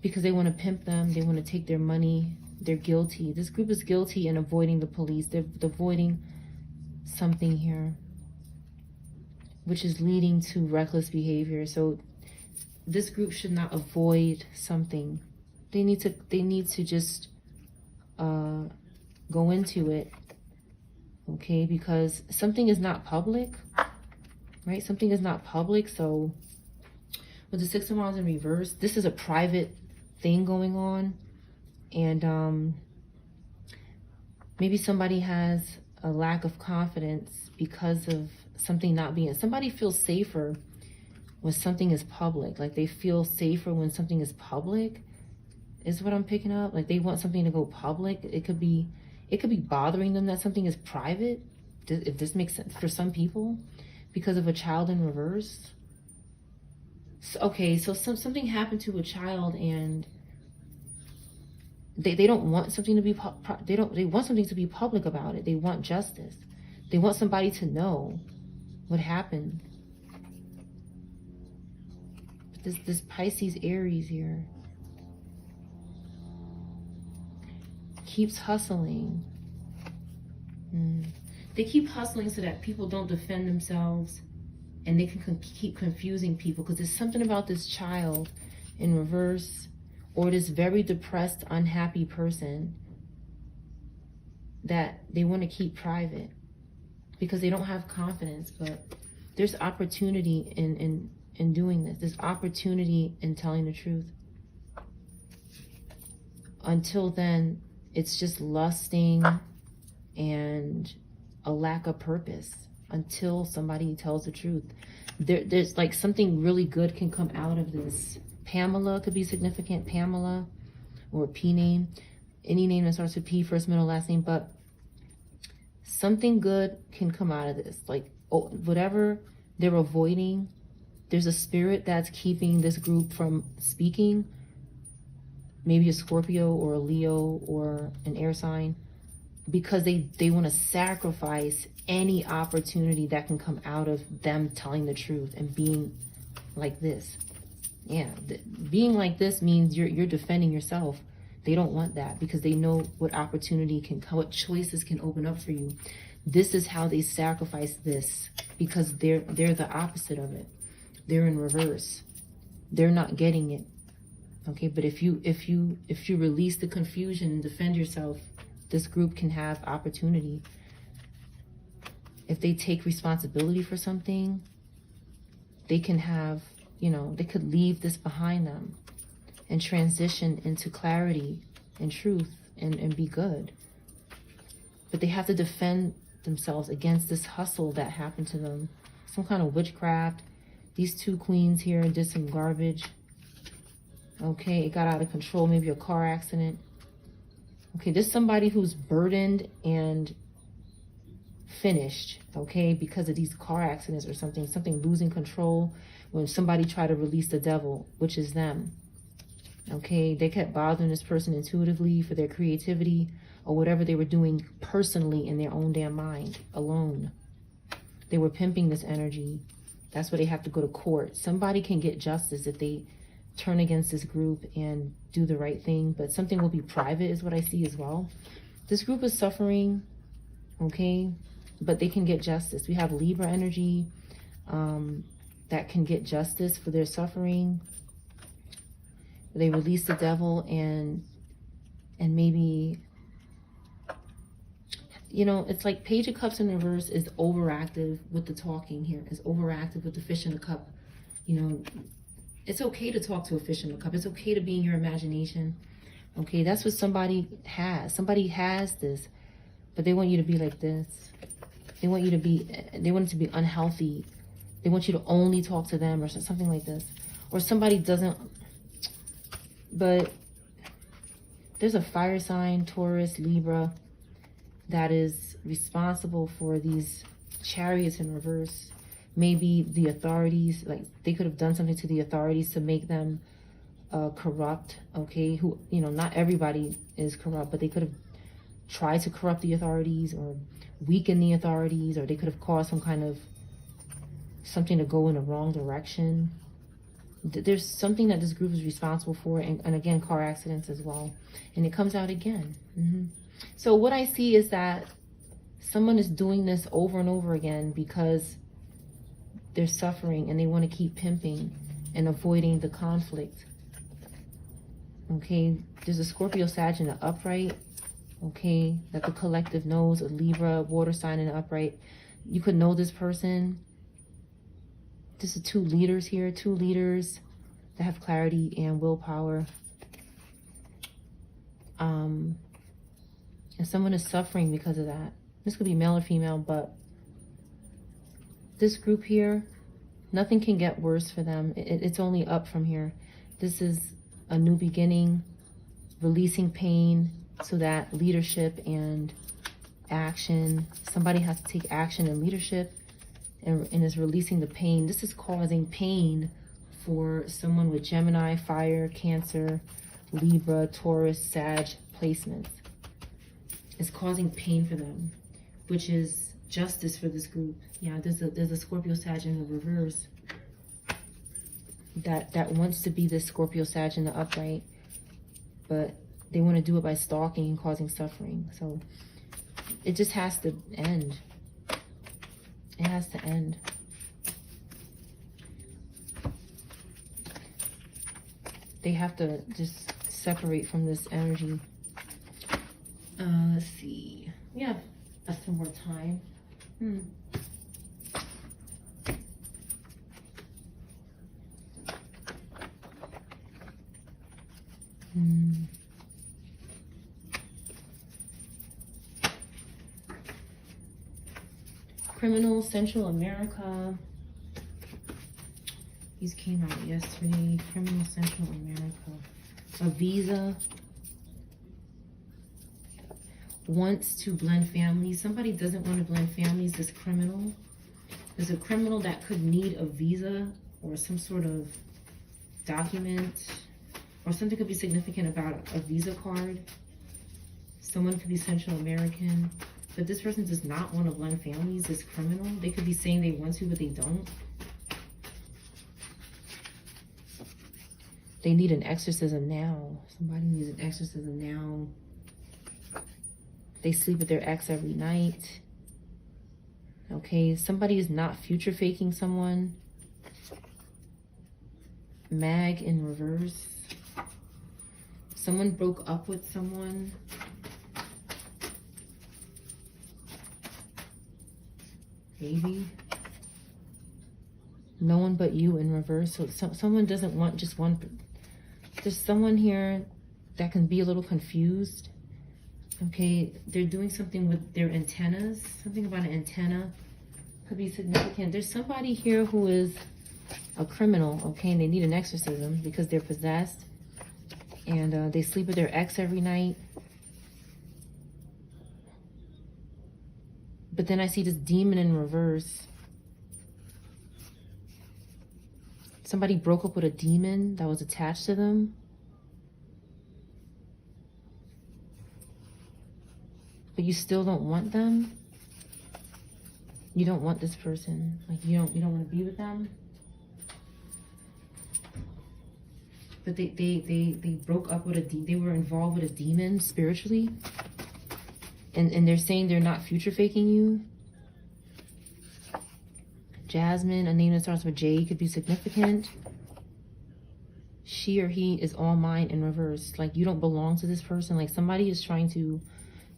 because they want to pimp them. They want to take their money. They're guilty. This group is guilty in avoiding the police. They're avoiding something here, which is leading to reckless behavior. So this group should not avoid something. They need to just go into it, okay? Because something is not public, right? Something is not public, so With the Six of Wands in reverse, this is a private thing going on. And maybe somebody has a lack of confidence because of something not being... Somebody feels safer when something is public. Like they feel safer when something is public, is what I'm picking up. Like they want something to go public. It could be bothering them that something is private, if this makes sense for some people, because of a child in reverse. So, okay, so something happened to a child and they don't want something to be they want something to be public about it. They want justice. They want somebody to know what happened. But this Pisces Aries here keeps hustling. They keep hustling so that people don't defend themselves, and they can keep confusing people, because there's something about this child in reverse, or this very depressed, unhappy person, that they want to keep private because they don't have confidence. But there's opportunity in doing this. There's opportunity in telling the truth. Until then, it's just lusting and a lack of purpose until somebody tells the truth. There's like something really good can come out of this. Pamela could be significant. Pamela, or a P name. Any name that starts with P, first, middle, last name. But something good can come out of this. Like, whatever they're avoiding, there's a spirit that's keeping this group from speaking. Maybe a Scorpio or a Leo or an air sign, because they want to sacrifice any opportunity that can come out of them telling the truth and being like this. Yeah, being like this means you're defending yourself. They don't want that, because they know what opportunity what choices can open up for you. This is how they sacrifice this, because they're the opposite of it. They're in reverse. They're not getting it. Okay, but if you release the confusion and defend yourself, this group can have opportunity. If they take responsibility for something, they can have, they could leave this behind them and transition into clarity and truth and be good. But they have to defend themselves against this hustle that happened to them. Some kind of witchcraft. These two queens here did some garbage. Okay, it got out of control. Maybe a car accident. Okay, there's somebody who's burdened and finished, okay, because of these car accidents or something losing control. When somebody tried to release the devil, which is them. Okay, they kept bothering this person intuitively for their creativity or whatever they were doing personally in their own damn mind, alone. They were pimping this energy. That's why they have to go to court. Somebody can get justice if they turn against this group and do the right thing, but something will be private is what I see as well. This group is suffering, okay, but they can get justice. We have Libra energy that can get justice for their suffering. They release the devil and maybe, it's like Page of Cups in reverse is overactive with the talking here. It's overactive with the Fish in the Cup. It's okay to talk to a fish in a cup. It's okay to be in your imagination. Okay, that's what somebody has. Somebody has this, but they want you to be like this. They want it to be unhealthy. They want you to only talk to them or something like this. Or somebody doesn't, but there's a fire sign, Taurus, Libra, that is responsible for these Chariots in reverse. Maybe the authorities, like they could have done something to the authorities to make them corrupt, okay? Not everybody is corrupt, but they could have tried to corrupt the authorities or weaken the authorities, or they could have caused something to go in the wrong direction. There's something that this group is responsible for, and again, car accidents as well. And it comes out again. So what I see is that someone is doing this over and over again because they're suffering and they want to keep pimping and avoiding the conflict. Okay, there's a Scorpio Sag in the upright. Okay, that the collective knows, a Libra water sign in the upright. You could know this person. This is two leaders here, two leaders that have clarity and willpower. And someone is suffering because of that. This could be male or female, but this group here, nothing can get worse for them. It's only up from here. This is a new beginning, releasing pain so that leadership and action, somebody has to take action and leadership and is releasing the pain. This is causing pain for someone with Gemini, Fire, Cancer, Libra, Taurus, Sag placements. It's causing pain for them, which is justice for this group. Yeah, there's a Scorpio Sag in the reverse that wants to be this Scorpio Sag in the upright, but they want to do it by stalking and causing suffering. So it just has to end. It has to end. They have to just separate from this energy. Let's see. We have some more time. Criminal, Central America. These came out yesterday. Criminal, Central America. A visa. Wants to blend families. Somebody doesn't want to blend families. This criminal. There's a criminal that could need a visa or some sort of document, or something could be significant about a visa card. Someone could be Central American, but this person does not want to blend families. This criminal, they could be saying they want to, but they don't. They need an exorcism now. Somebody needs an exorcism now. They sleep with their ex every night. Okay, somebody is not future faking someone. Mag in reverse. Someone broke up with someone. Maybe. No one but you in reverse. So someone doesn't want just one. There's someone here that can be a little confused. Okay, they're doing something with their antennas. Something about an antenna could be significant. There's somebody here who is a criminal, okay, and they need an exorcism because they're possessed. And they sleep with their ex every night. But then I see this demon in reverse. Somebody broke up with a demon that was attached to them. But you still don't want them. You don't want this person. Like you don't want to be with them. But they broke up with a demon. They were involved with a demon spiritually. And they're saying they're not future faking you. Jasmine, a name that starts with J, could be significant. She or he is all mine in reverse. Like you don't belong to this person. Like somebody is trying to,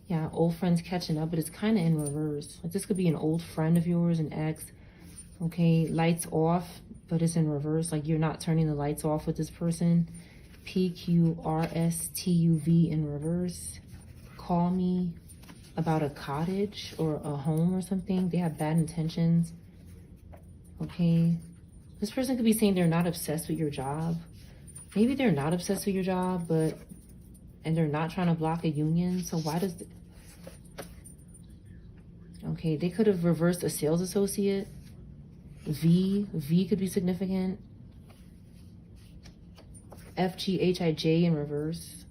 yeah, old friends catching up, but it's kind of in reverse. Like this could be an old friend of yours, an ex. Okay, lights off, but it's in reverse. Like you're not turning the lights off with this person. PQRSTUV in reverse. Call me about a cottage or a home or something. They have bad intentions. Okay, this person could be saying they're not obsessed with your job. Maybe they're not obsessed with your job, and they're not trying to block a union. So why does okay, they could have reversed a sales associate. V could be significant. FGHIJ in reverse.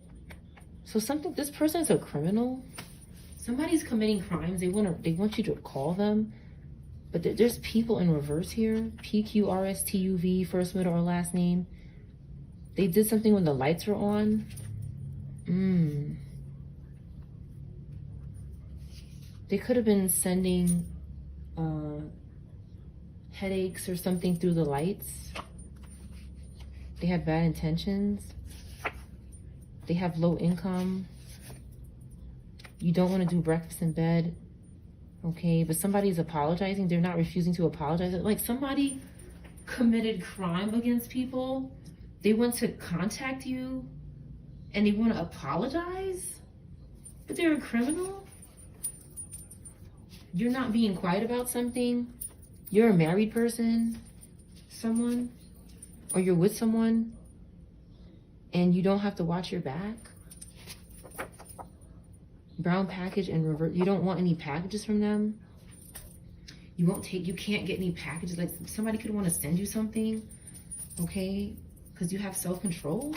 So this person is a criminal. Somebody's committing crimes. They want you to call them. But there's people in reverse here. PQRSTUV, first, middle, or last name. They did something when the lights were on. They could have been sending headaches or something through the lights. They had bad intentions. They have low income. You don't want to do breakfast in bed. Okay, but somebody's apologizing. They're not refusing to apologize. Like somebody committed crime against people They want to contact you and they want to apologize, but they're a criminal. You're not being quiet about something. You're a married person, someone, or you're with someone, and you don't have to watch your back. Brown package and reverse. You don't want any packages from them. You can't get any packages. Like somebody could want to send you something, okay? Because you have self-control.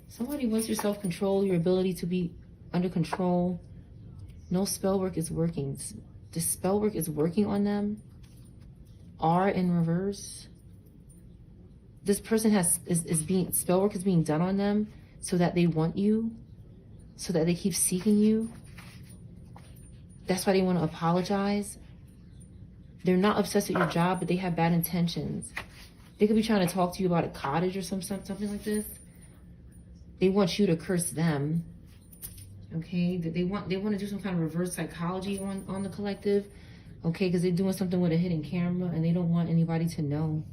Somebody wants your self-control, your ability to be under control. No spell work is working. The spell work is working on them. R in reverse. This person spell work is being done on them so that they want you, so that they keep seeking you. That's why they want to apologize. They're not obsessed with your job, but they have bad intentions. They could be trying to talk to you about a cottage or something like this. They want you to curse them. Okay, they want to do some kind of reverse psychology on the collective. Okay, because they're doing something with a hidden camera and they don't want anybody to know.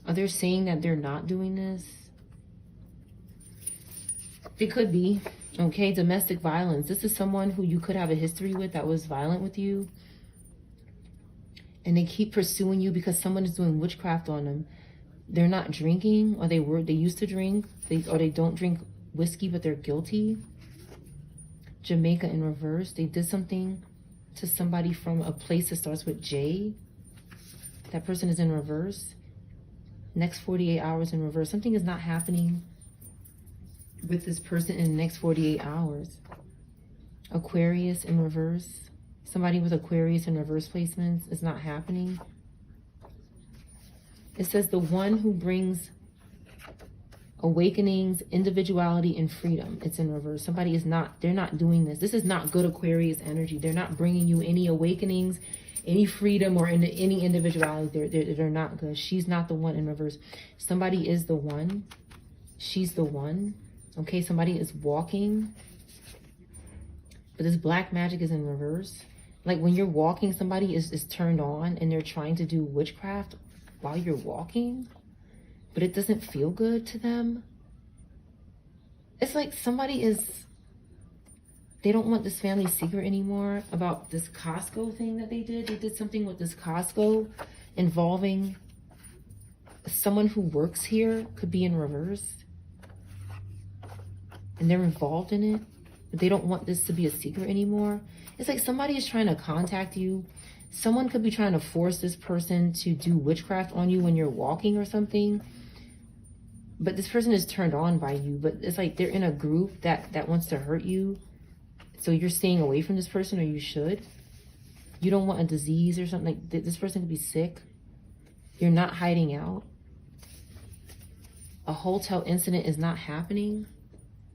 Are they saying that they're not doing this? They could be. Okay, domestic violence. This is someone who you could have a history with that was violent with you. And they keep pursuing you because someone is doing witchcraft on them. They're not drinking, or they used to drink, or they don't drink whiskey, but they're guilty. Jamaica in reverse. They did something to somebody from a place that starts with J. That person is in reverse. Next 48 hours in reverse. Something is not happening with this person in the next 48 hours. Aquarius in reverse. Somebody with Aquarius in reverse placements is not happening. It says the one who brings awakenings, individuality, and freedom. It's in reverse. Somebody is not, they're not doing this. This is not good Aquarius energy. They're not bringing you any awakenings, any freedom, or any individuality. They're not good. She's not the one in reverse. Somebody is the one. She's the one. Okay, somebody is walking. But this black magic is in reverse. Like when you're walking, somebody is turned on and they're trying to do witchcraft while you're walking, but it doesn't feel good to them. It's like they don't want this family secret anymore about this Costco thing that they did. They did something with this Costco involving someone who works here, could be in reverse. And they're involved in it. But they don't want this to be a secret anymore. It's like somebody is trying to contact you. Someone could be trying to force this person to do witchcraft on you when you're walking or something. But this person is turned on by you. But it's like they're in a group that wants to hurt you. So you're staying away from this person, or you should. You don't want a disease or something. Like this person could be sick. You're not hiding out. A hotel incident is not happening.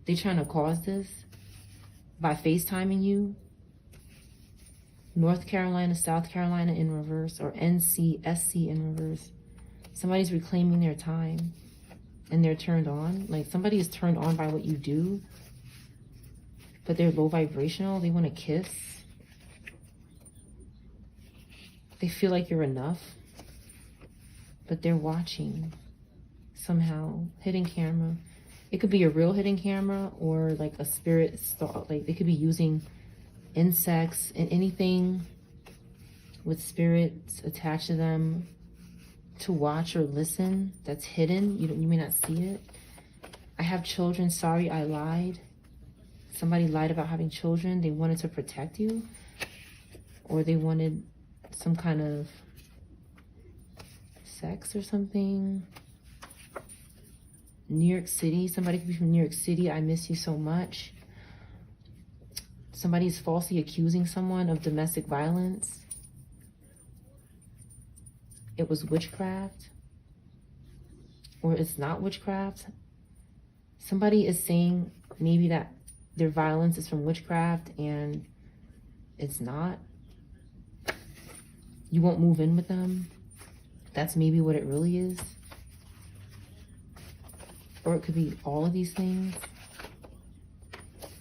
They're trying to cause this by FaceTiming you. North Carolina, South Carolina in reverse, or NC, SC in reverse. Somebody's reclaiming their time and they're turned on. Like somebody is turned on by what you do, but they're low vibrational. They want to kiss. They feel like you're enough, but they're watching somehow. Hidden camera. It could be a real hidden camera or like a spirit star. Like they could be using insects and anything with spirits attached to them to watch or listen that's hidden. You may not see it. I have children. Sorry, I lied. Somebody lied about having children. They wanted to protect you, or they wanted some kind of sex or something. New York City. Somebody could be from New York City. I miss you so much. Somebody's falsely accusing someone of domestic violence. It was witchcraft. Or it's not witchcraft. Somebody is saying maybe that their violence is from witchcraft and it's not. You won't move in with them. That's maybe what it really is. Or it could be all of these things.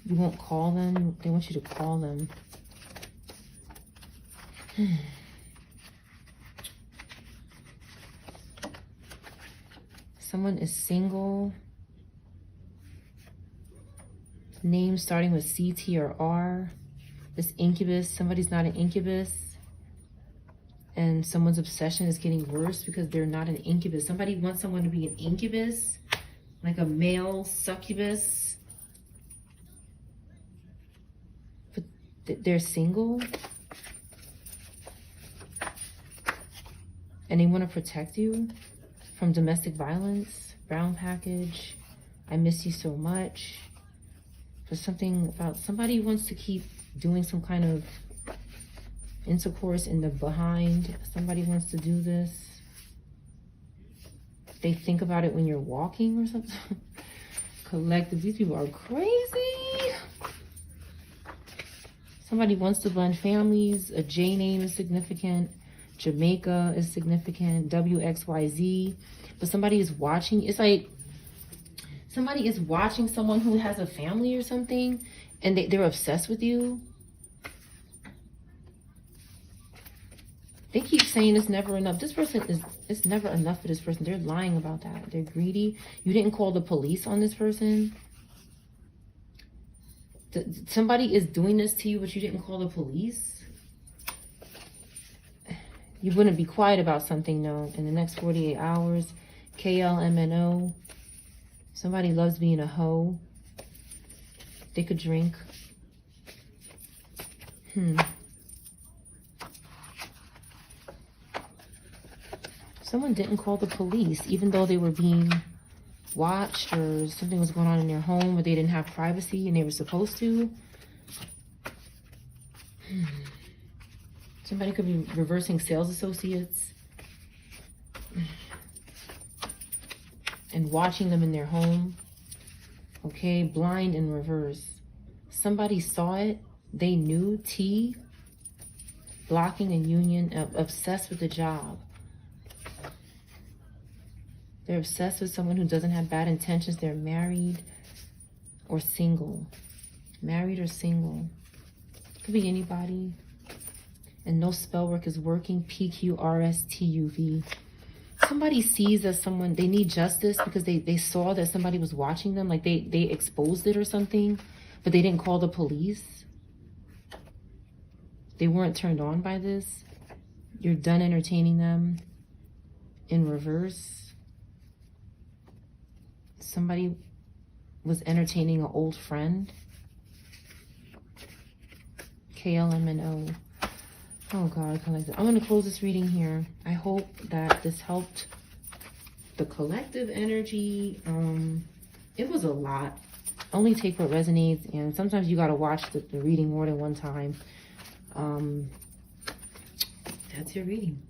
You won't call them. They want you to call them. Someone is single. Name starting with C, T, or R. This incubus, somebody's not an incubus. And someone's obsession is getting worse because they're not an incubus. Somebody wants someone to be an incubus, like a male succubus. But they're single. And they want to protect you from domestic violence. Brown package. I miss you so much. There's something about somebody wants to keep doing some kind of intercourse in the behind. Somebody wants to do this. They think about it when you're walking or something. Collective. These people are crazy. Somebody wants to blend families. A J name is significant. Jamaica is significant. WXYZ. But somebody is watching. It's like somebody is watching someone who has a family or something, and they're obsessed with you. They keep saying it's never enough. This person it's never enough for this person. They're lying about that. They're greedy. You didn't call the police on this person. Somebody is doing this to you, but you didn't call the police. You wouldn't be quiet about something, though, in the next 48 hours. KLMNO. Somebody loves being a hoe. They could drink. Someone didn't call the police, even though they were being watched or something was going on in their home where they didn't have privacy and they were supposed to. Somebody could be reversing sales associates and watching them in their home. Okay, blind in reverse. Somebody saw it. They knew. T, blocking a union, obsessed with the job. They're obsessed with someone who doesn't have bad intentions. They're married or single. Married or single. Could be anybody. And no spell work is working. PQRSTUV. Somebody sees that someone, they need justice because they saw that somebody was watching them. Like they exposed it or something, but they didn't call the police. They weren't turned on by this. You're done entertaining them. In reverse. Somebody was entertaining an old friend. KLMNO. Oh God, collective. I'm going to close this reading here. I hope that this helped the collective energy. It was a lot. Only take what resonates, and sometimes you got to watch the reading more than one time. That's your reading.